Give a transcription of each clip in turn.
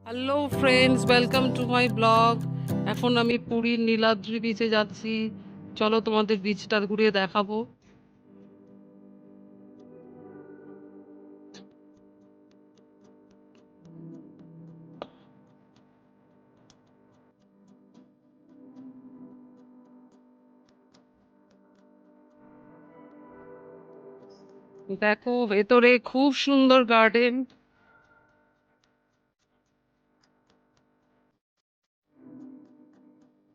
Hello friends, welcome to my blog. এখন আমি পুরীর নীলাদ্রি বিচে যাচ্ছি। চলো তোমাদের বিচটা ঘুরিয়ে দেখাবো। দেখো ভেতরে খুব সুন্দর গার্ডেন।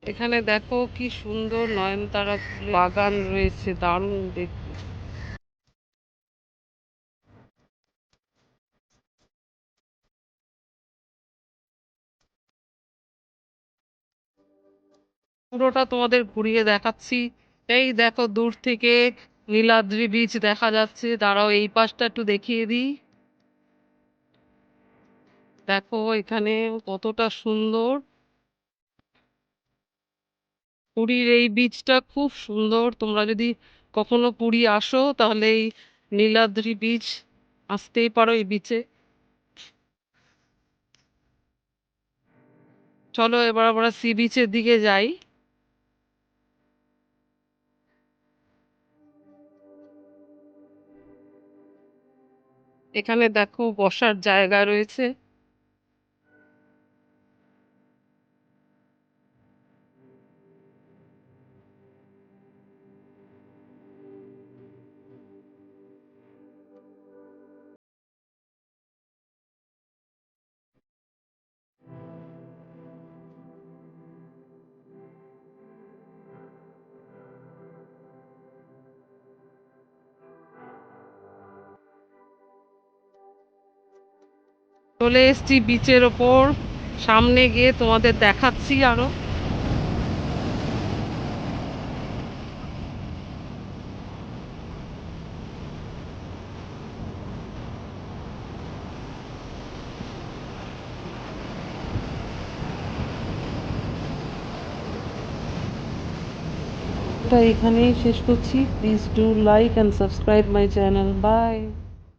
এখানে দেখো কি সুন্দর নয়নতারা ফুলের বাগান রয়েছে, দারুণ দেখতে। পুরোটা তোমাদের ঘুরিয়ে দেখাচ্ছি। এই দেখো দূর থেকে নীলাদ্রি বিচ দেখা যাচ্ছে। দাঁড়াও এই পাশটা একটু দেখিয়ে দিই। দেখো এখানে কতটা সুন্দর। পুরীর এই বিচটা খুব সুন্দর। তোমরা যদি কখনো পুরী আসো তাহলে এই নীলাদ্রি বিচ আসতেই পারো এই বিচে। চলো এবার আমরা সি বিচের দিকে যাই। এখানে দেখো বসার জায়গা রয়েছে। চলে এসছি বিচের ওপর। সামনে গিয়ে তোমাদের দেখাচ্ছি আরো। এখানেই শেষ করছি। Please do like and subscribe my channel. By.